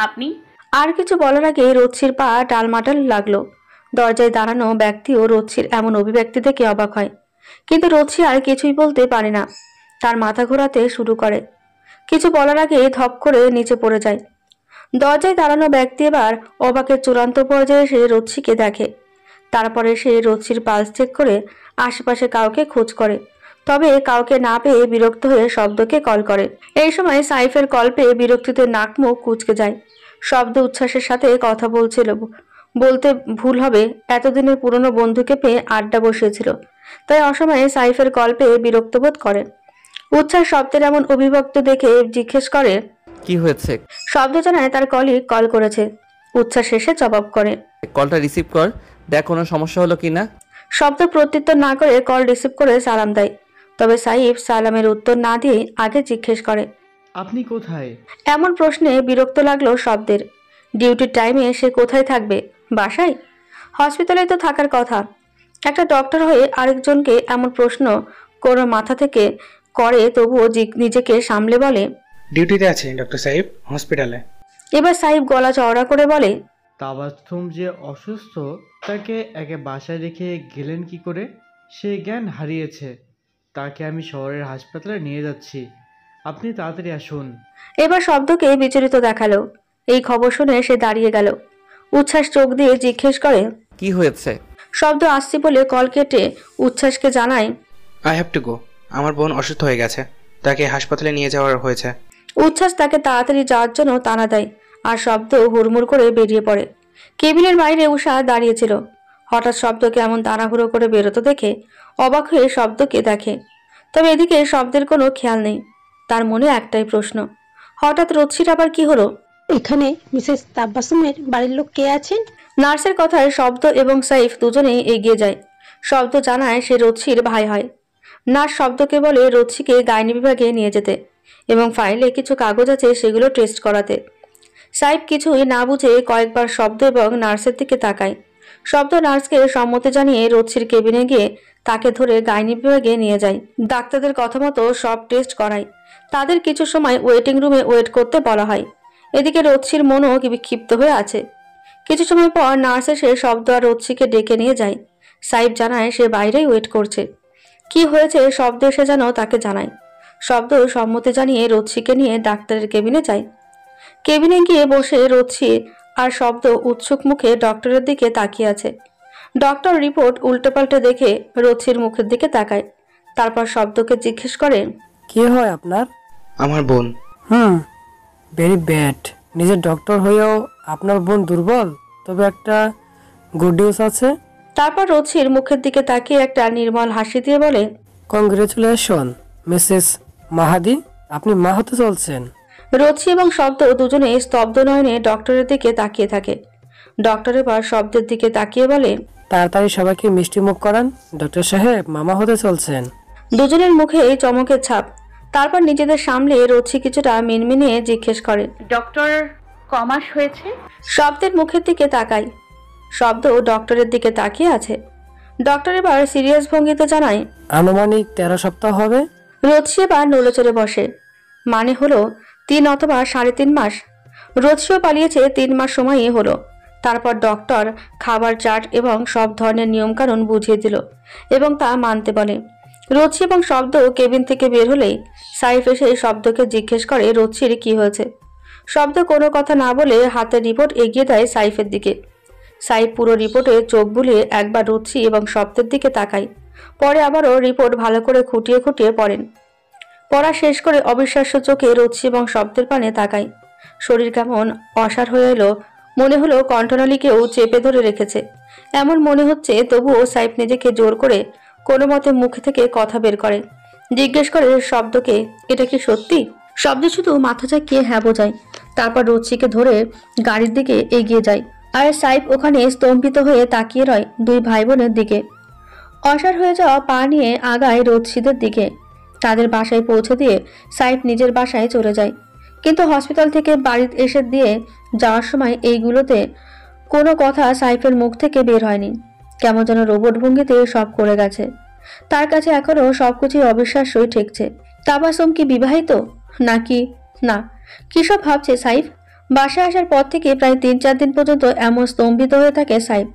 আপনি? আর কিছু বলার আগে রচ্ছির পা টালমাটাল লাগলো। দরজায় দাঁড়ানো ব্যক্তিও রচ্ছির এমন অভিব্যক্তি দেখে অবাক হয়, কিন্তু রচ্ছি আর কিছুই বলতে পারে না। তার মাথা ঘোরাতে শুরু করে। কিছু বলার আগে ধপ করে নিচে পড়ে যায়। দরজায় দাঁড়ানো ব্যক্তি এবার অবাকের চূড়ান্ত পর্যায়ে এসে রচ্ছিকে দেখে। তারপরে সে রচ্ছির পালস চেক করে আশেপাশে কাউকে খোঁজ করে, তবে কাউকে না পেয়ে বিরক্ত হয়ে শব্দকে কল করে। এই সময় সাইফের কল পেয়ে বিরক্তিতে নাক মুখ কুঁচকে যায়। শব্দ উচ্ছ্বাসের সাথে কথা বলছিল, বলতে ভুল হবে, এতদিনের পুরনো বন্ধুকে পেয়ে আড্ডা বসিয়েছিল, তাই অসময়ে সাইফের কল পেয়ে বিরক্ত বোধ করে। উচ্ছ্বাস শব্দের এমন অভিব্যক্ত দেখে জিজ্ঞেস করে, কি হয়েছে? শব্দ জানায় তার কলিগ কল করেছে। উচ্ছ্বাস শেষে জবাব করে, কলটা রিসিভ কর, দেখ কোনো সমস্যা হলো কিনা। শব্দ প্রত্যুত্তর না করে কল রিসিভ করে সালাম দেয়। তবে সাইফ সালামের উত্তর না দিয়ে আগে জিজ্ঞেস করে, আপনি কোথায়? এমন প্রশ্নে বিরক্ত লাগলো শব্দের। ডিউটির টাইমে সে কোথায় থাকবে? বাসায়? হসপিটালে তো থাকার কথা। একটা ডক্টর হয়ে আরেকজনকে এমন প্রশ্ন কোনো মাথা থেকে করে, তবুও নিজেকে সামলে বলে, ডিউটিতে আছে ডক্টর সাহেব, হসপিটালে। এবার সাইফ গলা চওড়া করে বলে, তাবাস্তম যে অসুস্থ তাকে একে বাসায় রেখে গেলেন কি করে? সে জ্ঞান হারিয়েছে, তাকে আমি শহরের হাসপাতালে নিয়ে যাচ্ছি, আপনি তাড়াতাড়ি আসুন। এবার শব্দকে বিচলিত দেখালো। এই খবর শুনে সে দাঁড়িয়ে গেল। উচ্ছ্বাস চোখ দিয়ে জিজ্ঞেস করে, কি হয়েছে? শব্দ আসছি বলে কল কেটে উচ্ছ্বাসকে জানায়, আই হ্যাভ টু গো, আমার বোন অসুস্থ হয়ে গেছে, তাকে হাসপাতালে নিয়ে যাওয়ার হয়েছে। উচ্ছ্বাস তাকে তাড়াতাড়ি যাওয়ার জন্য তাড়া দেয়, আর শব্দ হুড়মুড় করে বেরিয়ে পড়ে। কেবিনের বাইরে উষা দাঁড়িয়েছিল। হঠাৎ শব্দকে এমন তাড়াহুড়ো করে বেরোতে দেখে অবাক হয়ে শব্দকে দেখে। তবে এদিকে শব্দের কোনো খেয়াল নেই। তার মনে একটাই প্রশ্ন, হঠাৎ রচ্ছির আবার কি হলো? এখানে মিসেস তাব্বাসুমের বাড়ির লোক কে আছেন? নার্সের কথায় শব্দ এবং সাইফ দুজনেই এগিয়ে যায়। শব্দ জানায় সে রচ্ছির ভাই হয়। নার্স শব্দকে বলে রচ্ছিকে গাইনি বিভাগে নিয়ে যেতে এবং ফাইলে কিছু কাগজ আছে সেগুলো টেস্ট করাতে। সাইফ কিছুই না বুঝে কয়েকবার শব্দ এবং নার্সের দিকে তাকায়। শব্দ নার্সকে সম্মতি জানিয়ে রচ্ছির কেবিনে গিয়ে তাকে ধরে গাইনি বিভাগে নিয়ে যায়। ডাক্তারদের কথা মতো সব টেস্ট করায়। তাদের কিছু সময় ওয়েটিং রুমে ওয়েট করতে বলা হয়। এদিকে রচ্ছির মনও বিক্ষিপ্ত হয়ে আছে। কিছু সময় পর নার্স এসে শব্দ আর রচ্ছিকে ডেকে নিয়ে যায়। সাইফ জানায় সে বাইরেই ওয়েট করছে। কি হয়েছে শব্দ এসে যেন তাকে জানায়। শব্দ সম্মতি জানিয়ে রচ্ছিকে নিয়ে ডাক্তারের কেবিনে যায়। কেবিনে গিয়ে বসে রচ্ছি আর শব্দ উৎসুক মুখে ডক্টরের দিকে তাকিয়ে আছে। ডক্টর রিপোর্ট উল্টেপাল্টে দেখে রচ্ছির মুখের দিকে তাকায়। তারপর শব্দকে জিজ্ঞেস করে, কি হয় আপনার? আমার বোন। Very bad. নিজের ডক্টর হয়েও আপনার বোন দুর্বল। তবে একটা গুড নিউজ আছে। তারপর রচ্ছির মুখের দিকে তাকিয়ে একটা নির্মল হাসি দিয়ে বলে, কংগ্রেচুলেশন মিসেস মাহাদি, আপনি মা হতে চলছেন। রচ্ছি এবং শব্দ দুজনে স্তব্ধ নয়নে ডক্টরের দিকে তাকিয়ে থাকে। ডক্টর এবার শব্দের দিকে তাকিয়ে বলে, তাড়াতাড়ি সবাইকে মিষ্টি মুখ করান, ডক্টর সাহেব মামা হতে চলছেন। দুজনের মুখে এই চমকের ছাপ। তারপর নিজেদের সামলে রচ্ছি কিছুটা মিনমিনিয়ে জিজ্ঞেস করে, ডক্টর কমাস হয়েছে? শব্দের মুখের দিকে তাকাই। শব্দ ডক্টরের দিকে তাকিয়ে আছে। ডক্টর এবার সিরিয়াস ভঙ্গিতে জানায়, আনুমানিক 13 সপ্তাহ হবে। রচ্ছি এবার নড়েচড়ে বসে। মানে হলো 3 অথবা 3.5 মাস। রচ্ছিও পালিয়েছে 3 মাস সময়ই হলো। তারপর ডক্টর খাবার চার্ট এবং সব ধরনের নিয়মকানুন বুঝিয়ে দিল এবং তা মানতে বলে। রচ্ছি এবং শব্দ কেবিন থেকে বের হলেই সাইফ এসে শব্দকে জিজ্ঞেস করে রচ্ছির কি হয়েছে। শব্দ কোনো কথা না বলে হাতের রিপোর্ট এগিয়ে দেয় সাইফের দিকে। সাইফ পুরো রিপোর্টে চোখ বুলিয়ে একবার রচ্ছি এবং শব্দের দিকে তাকায়। পরে আবারও রিপোর্ট ভালো করে খুঁটিয়ে খুঁটিয়ে পড়েন। পড়া শেষ করে অবিশ্বাস্য চোখে রচ্ছি এবং শব্দের পানে তাকায়। শরীর কেমন অসাড় হয়ে এলো। মনে হলো কণ্ঠনালীকেও চেপে ধরে রেখেছে। এমন মনে হচ্ছে, তবুও সাইফ নিজেকে জোর করে কোনো মতে মুখ থেকে কথা বের করে। জিজ্ঞেস করে শব্দকে, এটা কি সত্যি? শব্দ শুধু মাথা চাকিয়ে হ্যাঁ বোঝায়। তারপর রচ্ছিকে ধরে গাড়ির দিকে এগিয়ে যায়। আর সাইফ ওখানে স্তম্ভিত হয়ে তাকিয়ে রয় 2 ভাই বোনের দিকে। অসাড় হয়ে যাওয়া পা নিয়ে আগায় রচ্ছিদের দিকে। তাদের বাসায় পৌঁছে দিয়ে সাইফ নিজের বাসায় চলে যায়। কিন্তু হসপিটাল থেকে বাড়ি এসে দিয়ে যাওয়ার সময় এইগুলোতে কোনো কথা সাইফের মুখ থেকে বের হয়নি। কেমন যেন রোবট ভঙ্গিতে সব করে গেছে। তার কাছে এখনো সবকিছুই অবিশ্বাস্যই ঠেকছে। তাবাসম কি বিবাহিত নাকি না, কি সব ভাবছে সাইফ। বাসায় আসার পর থেকে প্রায় 3-4 দিন পর্যন্ত এমন স্তম্ভিত হয়ে থাকে সাইফ।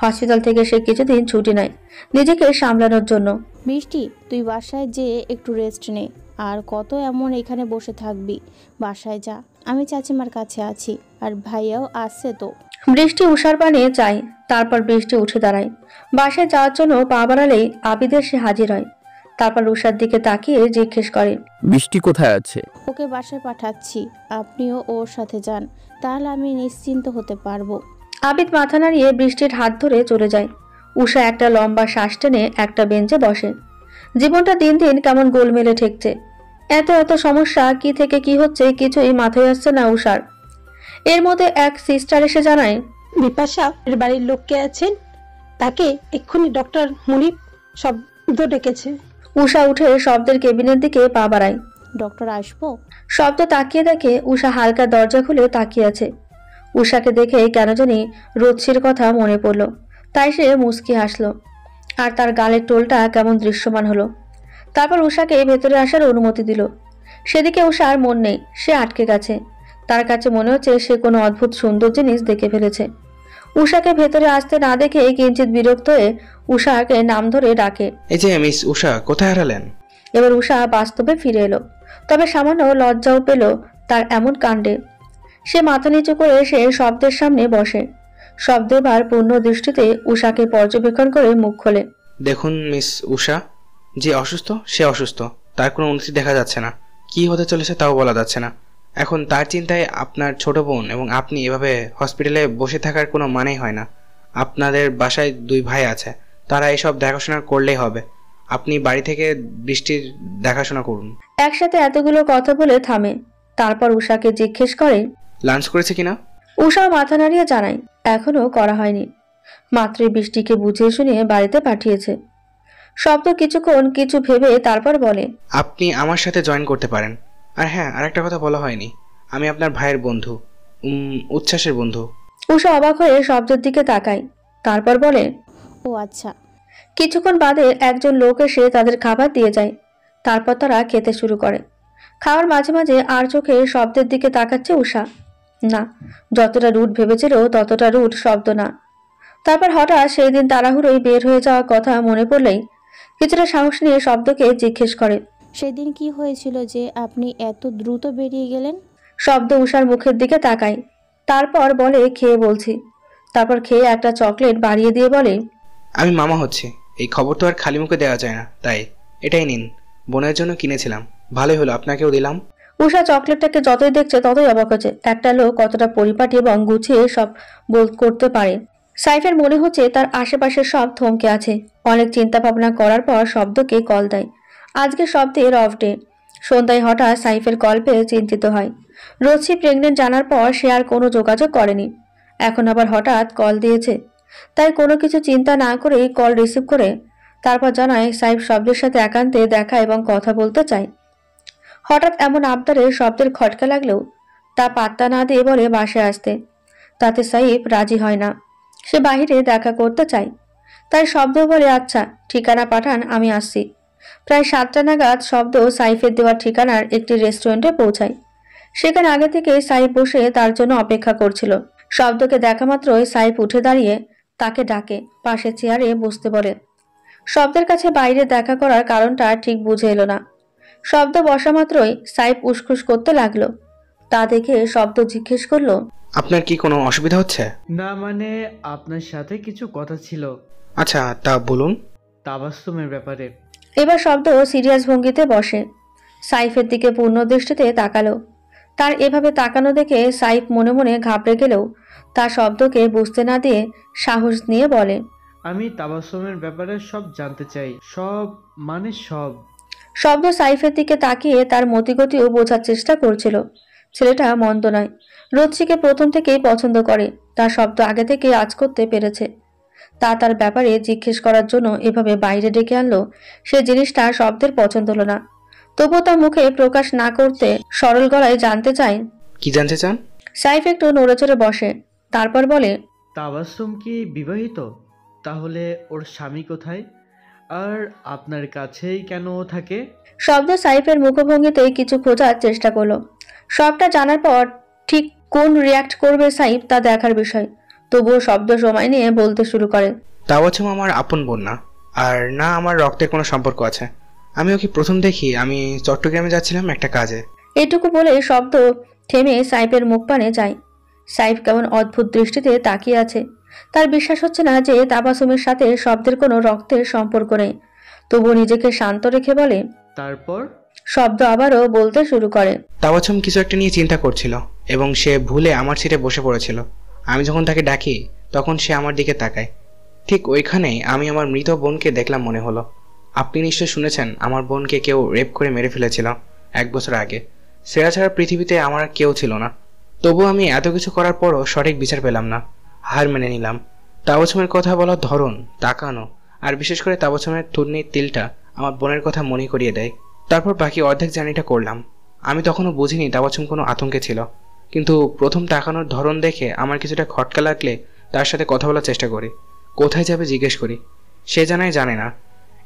হসপিটাল থেকে সে কিছুদিন ছুটি নেয় নিজেকে সামলানোর জন্য। বৃষ্টি, তুই বাসায় যেয়ে একটু রেস্ট নে। আর কত এমন এখানে বসে থাকবি? বাসায় যা, আমি চাচিমার কাছে আছি, আর ভাইয়াও আসছে তো। বৃষ্টি উষার পানে যায়, তারপর বৃষ্টি উঠে দাঁড়ায়। বাসায় যাওয়ার জন্য পা বাড়ালেই আবিদ এসে হাজির হয়। তারপর উষার দিকে তাকিয়ে জিজ্ঞেস করে, বৃষ্টি কোথায় আছে? ওকে বাসায় পাঠাচ্ছি, আপনিও ওর সাথে যান, তাহলে আমি নিশ্চিন্ত হতে পারবো। আবিদ মাথা নাড়িয়ে বৃষ্টির হাত ধরে চলে যায়। উষা একটা লম্বা শ্বাস টেনে একটা বেঞ্চে বসে। জীবনটা দিন দিন কেমন গোলমেলে ঠেকছে। এত এত সমস্যা, কি থেকে কি হচ্ছে কিছুই মাথায় আসছে না উষার। এর মধ্যে এক সিস্টার এসে জানায়, বিপাশা এর বাড়ির লোক কে আছেন? তাকে এক্ষুনি ডক্টর মুনিপ শব্দ ডেকেছে। উষা উঠে শব্দের কেবিনের দিকে পা বাড়ায়। ডক্টর আসবো? শব্দ তাকিয়ে দেখে উষা হালকা দরজা খুলে তাকিয়ে আছে। উষাকে দেখে কেন জানি রোদসির কথা মনে পড়ল, তাই সে মুচকি হাসলো, আর তার গালের টোলটা কেমন দৃশ্যমান হলো। তারপর উষাকে ভেতরে আসার অনুমতি দিল। সেদিকে উষার মন নেই, সে আটকে গেছে। তার কাছে মনে হচ্ছে সে কোনো অদ্ভুত সুন্দর জিনিস দেখে ফেলেছে। উষাকে ভেতরে আসতে না দেখে কিঞ্চিত বিরক্ত হয়ে উষাকে নাম ধরে ডাকে। এই যে মিস উষা, কোথায় হারালেন? এবার উষা বাস্তবে ফিরে এলো, তবে সামান্য লজ্জাও পেল তার এমন কাণ্ডে। সে মাথা নিচু করে সে শব্দের সামনে বসে। শব্দ এবার পূর্ণ দৃষ্টিতে উষাকে পর্যবেক্ষণ করে মুখ খোলে। দেখুন মিস উষা, যে অসুস্থ সে অসুস্থ, তার কোনো উন্নতি দেখা যাচ্ছে না। কি হতে চলেছে তাও বলা যাচ্ছে না। এখন তার চিন্তায় আপনার ছোট বোন এবং আপনি এভাবে হসপিটালে বসে থাকার কোনো মানেই হয় না। আপনাদের বাসায় 2 ভাই আছে, তারা এসব দেখাশোনা করলেই হবে। আপনি বাড়ি থেকে বৃষ্টির দেখাশোনা করুন। একসাথে এতগুলো কথা বলে থামে। তারপর উষাকে জিজ্ঞেস করে, লাঞ্চ করেছে কিনা? উষা মাথা নাড়িয়ে জানায়, এখনো করা হয়নি, মাত্রই বৃষ্টিকে বুঝিয়ে শুনিয়ে বাড়িতে পাঠিয়েছে। শব্দ কিছুক্ষণ কিছু ভেবে তারপর বলে, আপনি আমার সাথে জয়েন করতে পারেন। আর হ্যাঁ, আরেকটা কথা বলা হয়নি, আমি আপনার ভাইয়ের বন্ধু, উচ্ছ্বাসের বন্ধু। উষা অবাক হয়ে শব্দের দিকে তাকায়, তারপর বলে, ও আচ্ছা। কিছুক্ষণ বাদে একজন লোক এসে তাদের খাবার দিয়ে যায়। তারপর তারা খেতে শুরু করে। খাওয়ার মাঝে মাঝে আর চোখে শব্দের দিকে তাকাচ্ছে উষা। না, যতটা রুট ভেবেছিল ততটা রুট শব্দ না। তারপর হঠাৎ সেই দিন তাড়াহুড়োই বের হয়ে যাওয়ার কথা মনে পড়লেই কিছুটা সাহস নিয়ে শব্দকে জিজ্ঞেস করে, সেদিন কি হয়েছিল যে আপনি এত দ্রুত বেরিয়ে গেলেন? শব্দ উষার মুখের দিকে তাকায়, তারপর বলে, খেয়ে বলছি। তারপর খেয়ে একটা চকলেট বাড়িয়ে দিয়ে বলে, আমি মামা হচ্ছি, এই খবর তো আর খালি মুখে দেওয়া যায় না, তাই এটাই নিন, বোনের জন্য কিনেছিলাম, ভালোই হলো আপনাকেও দিলাম। উষা চকলেটটাকে যতই দেখছে ততই অবাক হচ্ছে। একটা লোক কতটা পরিপাটি এবং গুছিয়ে সব করতে পারে। সাইফের মনে হচ্ছে তার আশেপাশে সব থমকে আছে। অনেক চিন্তা ভাবনা করার পর শব্দকে কল দেয়। আজকে শব্দের অফ ডে। সন্ধ্যায় হঠাৎ সাইফের কল পেয়ে চিন্তিত হয়। রোজসি প্রেগনেন্ট জানার পর সে আর কোনো যোগাযোগ করেনি, এখন আবার হঠাৎ কল দিয়েছে। তাই কোনো কিছু চিন্তা না করেই কল রিসিভ করে তারপর জানায় সাইফ শব্দের সাথে একান্তে দেখা এবং কথা বলতে চায়। হঠাৎ এমন আবদারে শব্দের খটকা লাগলেও তা পাত্তা না দিয়ে বলে বাসায় আসতে। তাতে সাইফ রাজি হয় না, সে বাহিরে দেখা করতে চায়। তাই শব্দ বলে, আচ্ছা ঠিকানা পাঠান, আমি আসছি। প্রায় 7টা নাগাদ শব্দ সাইফের দেওয়া ঠিকানার একটি রেস্টুরেন্টে পৌঁছায়। সেখানে আগে থেকে সাইফ বসে তার জন্য অপেক্ষা করছিল। শব্দকে দেখা মাত্রই সাইফ উঠে দাঁড়িয়ে তাকে ডাকে, পাশে চেয়ারে বসতে বলে। শব্দের কাছে বাইরে দেখা করার কারণটা ঠিক বুঝে এলো না। শব্দ বসা মাত্রই সাইফ উসখুস করতে লাগলো। তা দেখে শব্দ জিজ্ঞেস করলো, আপনার কি কোনো অসুবিধা হচ্ছে? না মানে আপনার সাথে কিছু কথা ছিল। আচ্ছা, তা বলুন। তাবাস্সুমের ব্যাপারে। এবার শব্দ সিরিয়াস ভঙ্গিতে বসে সাইফের দিকে পূর্ণ দৃষ্টিতে তাকালো। তার এভাবে তাকানো দেখে সাইফ মনে মনে ঘাবড়ে গেলেও তার শব্দকে বুঝতে না দিয়ে সাহস নিয়ে বলে, আমি তাবাস্সুমের ব্যাপারে সব জানতে চাই, সব মানে সব। শব্দ সাইফের দিকে তাকিয়ে তার মতিগতিও বোঝার চেষ্টা করছিল। ছেলেটা মন্দ নয়, রোদসিকে প্রথম থেকেই পছন্দ করে। তার শব্দ আগে থেকে আজ করতে পেরেছে। তার ব্যাপারে জিজ্ঞেস করার জন্য এভাবে বাইরে ডেকে আনলো, সে জিনিসটা শব্দের পছন্দ হলো না। তবুও তার মুখে প্রকাশ না করতে সরল গলায় জানতে চায়, কি জানতে চান? সাইফ একটু নড়েচড়ে বসে, তারপর বলে, তাবাস্সুম কি বিবাহিত? তাহলে ওর স্বামী কোথায়? আর আপনার কাছেই কেন ও থাকে? শব্দ সাইফের মুখভঙ্গিতে কিছু খোঁজার চেষ্টা করলো। সবটা জানার পর ঠিক কোন রিয়াক্ট করবে সাইফ তা দেখার বিষয়। তবুও শব্দ সময় নিয়ে বলতে শুরু করে, তাওয়াচুম আমার আপন বোন না, আর না আমার রক্তের কোনো সম্পর্ক আছে। আমি ওকে প্রথম দেখি আমি চট্টগ্রামে যাচ্ছিলাম একটা কাজে। এটুকু বলে শব্দ থেমে সাইফের মুখ পানে যায়। সাইফ কেমন অদ্ভুত দৃষ্টিতে তাকিয়ে আছে। তার বিশ্বাস হচ্ছে না যে তাবাসুমের সাথে শব্দের কোনো রক্তের সম্পর্ক নেই। তবু নিজেকে শান্ত রেখে বলে, তারপর শব্দ আবারও বলতে শুরু করে। তাওয়াচুম কিছু একটা নিয়ে চিন্তা করছিল এবং সে ভুলে আমার সিটে বসে পড়েছিল। আমি যখন তাকে ডাকি তখন সে আমার দিকে তাকায়। ঠিক ওইখানেই আমি আমার মৃত বোনকে দেখলাম মনে হলো। আপনি নিশ্চয় শুনেছেন আমার বোনকে কেউ রেপ করে মেরে ফেলেছিল 1 বছর আগে। সেরা ছাড়া পৃথিবীতে আমার আর কেউ ছিল না। তবু আমি এত কিছু করার পরও সঠিক বিচার পেলাম না, হার মেনে নিলাম। তাবাসুমের কথা বলার ধরন, তাকানো, আর বিশেষ করে তাবাসুমের থুতনির তিলটা আমার বোনের কথা মনে করিয়ে দেয়। তারপর বাকি অর্ধেক জার্নিটা করলাম। আমি তখনও বুঝিনি তাবাসুম কোনো আতঙ্কে ছিল, কিন্তু প্রথম তাকানোর ধরন দেখে আমার কিছুটা খটকা লাগলে তার সাথে কথা বলার চেষ্টা করি। কোথায় যাবে জিজ্ঞেস করি, সে জানে না।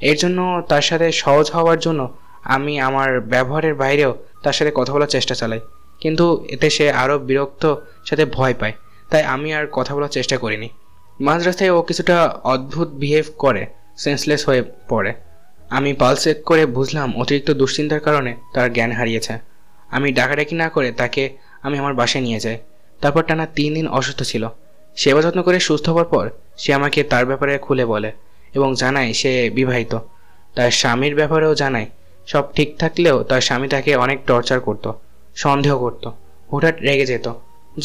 এর জন্য তার সাথে সহজ হওয়ার জন্য আমি আমার ব্যবহারের বাইরেও তার সাথে কথা বলার চেষ্টা চালাই, কিন্তু এতে সে আরও বিরক্ত, সাথে ভয় পায়। তাই আমি আর কথা বলার চেষ্টা করিনি। মাঝ রাস্তায় ও কিছুটা অদ্ভুত বিহেভ করে, সেন্সলেস হয়ে পড়ে। আমি পালস চেক করে বুঝলাম অতিরিক্ত দুশ্চিন্তার কারণে তার জ্ঞান হারিয়েছে। আমি ডাকাডাকি না করে তাকে আমি আমার বাসায় নিয়ে যাই। তারপর টানা 3 দিন অসুস্থ ছিল। সেবা যত্ন করে সুস্থ হওয়ার পর সে আমাকে তার ব্যাপারে খুলে বলে এবং জানায় সে বিবাহিত। তার স্বামীর ব্যাপারেও জানায়। সব ঠিক থাকলেও তার স্বামী তাকে অনেক টর্চার করত, সন্দেহ করত, হঠাৎ রেগে যেত,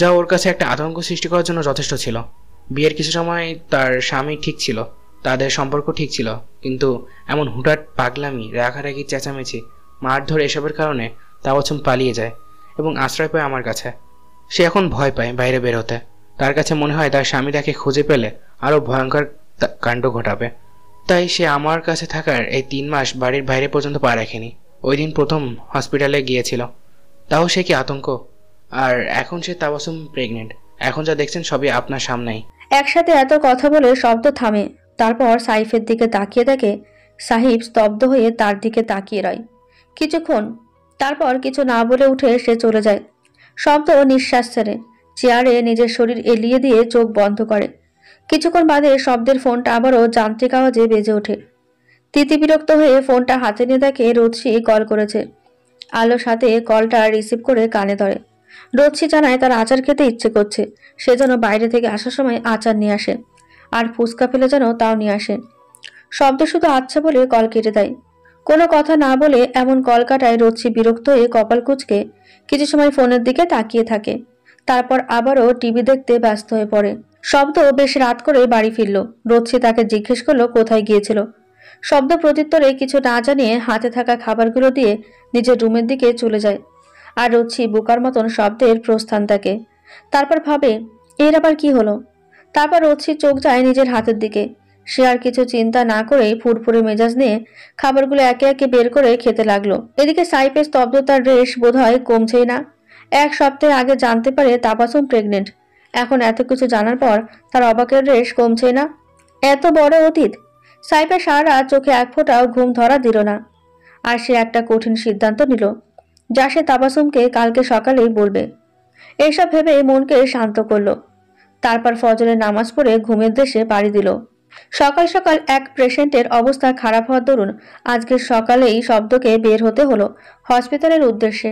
যা ওর কাছে একটা আতঙ্ক সৃষ্টি করার জন্য যথেষ্ট ছিল। বিয়ের কিছু সময় তার স্বামী ঠিক ছিল, তাদের সম্পর্ক ঠিক ছিল, কিন্তু এমন হুটহাট পাগলামি, রাগারাগি, চেঁচামেচি, মারধর এসবের কারণে তাবাসুম পালিয়ে যায় এবং আশ্রয় পায় আমার কাছে। সে এখন ভয় পায় বাইরে বেরোতে। তার কাছে মনে হয় তার স্বামী তাকে খুঁজে পেলে আরও ভয়ঙ্কর কাণ্ড ঘটাবে। তাই সে আমার কাছে থাকার এই 3 মাস বাড়ির বাইরে পর্যন্ত পা রাখেনি। ওই দিন প্রথম হসপিটালে গিয়েছিল, তাও সে কি আতঙ্ক। আর এখন সে তাবাসুম প্রেগনেন্ট। এখন যা দেখছেন সবই আপনার সামনেই। একসাথে এত কথা বলে শব্দ থামে। তারপর সাইফের দিকে তাকিয়ে দেখে সাহিব স্তব্ধ হয়ে তার দিকে তাকিয়ে রয় কিছুক্ষণ। তারপর কিছু না বলে উঠে সে চলে যায়। শব্দ নিঃশ্বাস ছেড়ে চেয়ারে নিজের শরীর এলিয়ে দিয়ে চোখ বন্ধ করে। কিছুক্ষণ বাদে শব্দের ফোনটা আবারও যান্ত্রিক আওয়াজে বেজে ওঠে। তিতিবিরক্ত হয়ে ফোনটা হাতে নিয়ে দেখে রোদসি কল করেছে। আলোর সাথে কলটা রিসিভ করে কানে ধরে। রোদসি জানায় তার আচার খেতে ইচ্ছে করছে, সে যেন বাইরে থেকে আসার সময় আচার নিয়ে আসে, আর ফুচকা ফেলে যেন তাও নিয়ে আসে। শব্দ শুধু আচ্ছা বলে কল কেটে দেয়। কোনো কথা না বলে এমন কল কাটায় রোদসি বিরক্ত হয়ে কপাল কুঁচকে কিছু সময় ফোনের দিকে তাকিয়ে থাকে। তারপর আবারও টিভি দেখতে ব্যস্ত হয়ে পড়ে। শব্দ বেশ রাত করে বাড়ি ফিরল। রোদসি তাকে জিজ্ঞেস করলো কোথায় গিয়েছিল। শব্দ প্রত্যুত্তরে কিছু না জানিয়ে হাতে থাকা খাবারগুলো দিয়ে নিজের রুমের দিকে চলে যায়। আর রোদসি বোকার মতন শব্দের প্রস্থান থাকে। তারপর ভাবে এর আবার কি হলো। তারপর রোদসির চোখ যায় নিজের হাতের দিকে। সে আর কিছু চিন্তা না করেই ফুরফুরে মেজাজ নিয়ে খাবারগুলো একে একে বের করে খেতে লাগলো। এদিকে সাইফের স্তব্ধতার রেশ বোধহয় কমছেই না। 1 সপ্তাহ আগে জানতে পারে তাবাসুম প্রেগনেন্ট। এখন এত কিছু জানার পর তার অবাকের রেশ কমছেই না। এত বড় অতীত। সাইফের সারা চোখে এক ফোঁটাও ঘুম ধরা দিল না। আর সে একটা কঠিন সিদ্ধান্ত নিল, যা সে তাবাসুমকে কালকে সকালেই বলবে। এসব ভেবে মনকে শান্ত করলো। তারপর ফজরের নামাজ পড়ে ঘুমের দেশে পাড়ি দিল। সকাল সকাল এক পেশেন্টের অবস্থা খারাপ হওয়ার দরুন আজকের সকালেই শব্দকে বের হতে হলো হসপিটালের উদ্দেশ্যে।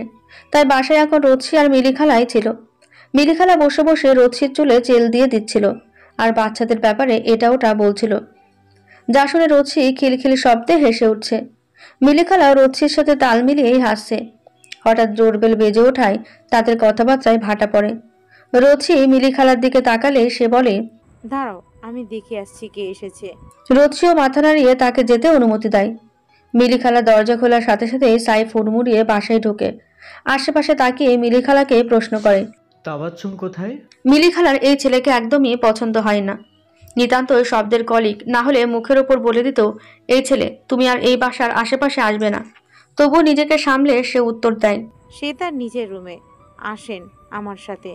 তাই বাসায় এখন রোদসি আর মিলিখালাই ছিল। মিলিখালা বসে বসে রোদসির চুলে চেল দিয়ে দিচ্ছিল আর বাচ্চাদের ব্যাপারে এটা ওটা বলছিল, যা শুনে রোদসি খিলখিলি শব্দে হেসে উঠছে। মিলিখালা রোদসির সাথে তাল মিলিয়েই হাসছে। হঠাৎ জোরবেল বেজে ওঠায় তাদের কথাবার্তায় ভাটা পড়ে। রোদসি মিলিখালার দিকে তাকালে সে বলে, দাঁড়াও, আমি দেখে আসছি কে এসেছে। রোদসিও মাথা নাড়িয়ে তাকে যেতে অনুমতি দেয়। মিলিখালা দরজা খোলার সাথে সাথে সাইফ হুড়মুড়িয়ে বাসায় ঢোকে। আশেপাশে তাকিয়ে মিলিখালাকে প্রশ্ন করে, তাবাসসুম কোথায়? মিলিখালার এই ছেলেকে একদমই পছন্দ হয় না। নিতান্ত শব্দের কলিক না হলে মুখের ওপর বলে দিত, এই ছেলে তুমি আর এই বাসার আশেপাশে আসবে না। তবুও নিজেকে সামলে সে উত্তর দেয়, সে তার নিজের রুমে, আসেন আমার সাথে।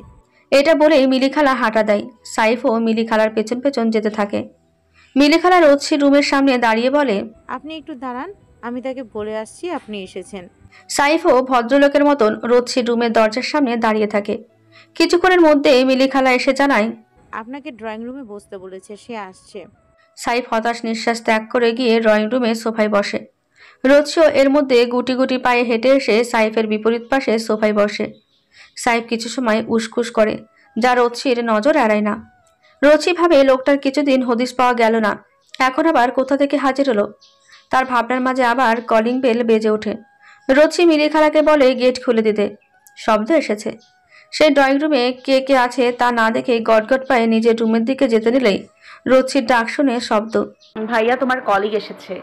এটা বলেই মিলিখালা হাঁটা দেয়। সাইফও মিলিখালার পেছন পেছন যেতে থাকে। মিলিখালা রোদসির রুমের সামনে দাঁড়িয়ে বলে, আপনি একটু দাঁড়ান, আমি তাকে বলে আসছি আপনি এসেছেন। সাইফও ভদ্রলোকের মতন রোদসির রুমের দরজার সামনে দাঁড়িয়ে থাকে। কিছুক্ষণের মধ্যে মিলি খালা এসে জানায়, আপনাকে ড্রয়িং রুমে বসতে বলেছে, সে আসছে। সাইফ হতাশ নিঃশ্বাস ত্যাগ করে গিয়ে ড্রয়িং রুমে সোফায় বসে। রোচিও এর মধ্যে গুটি গুটি পায়ে হেঁটে এসে সাইফের বিপরীত পাশে সোফায় বসে। সাইফ কিছু সময় উসখুস করে, যা রোচির নজর এড়ায় না। রোচি ভাবে লোকটার কিছুদিন হদিস পাওয়া গেল না, এখন আবার কোথা থেকে হাজির হলো। তার ভাবনার মাঝে আবার কলিং বেল বেজে ওঠে। রোচি মিলি খালাকে বলে গেট খুলে দিতে। শব্দ এসেছে। সে ড্রয়িং রুমে কে কে আছে তা না দেখে গটগট পায়ে নিজের রুমের দিকে যেতে নিলেই রোচির ডাক শুনে শব্দ। ভাইয়া, তোমার কলিগ এসেছে।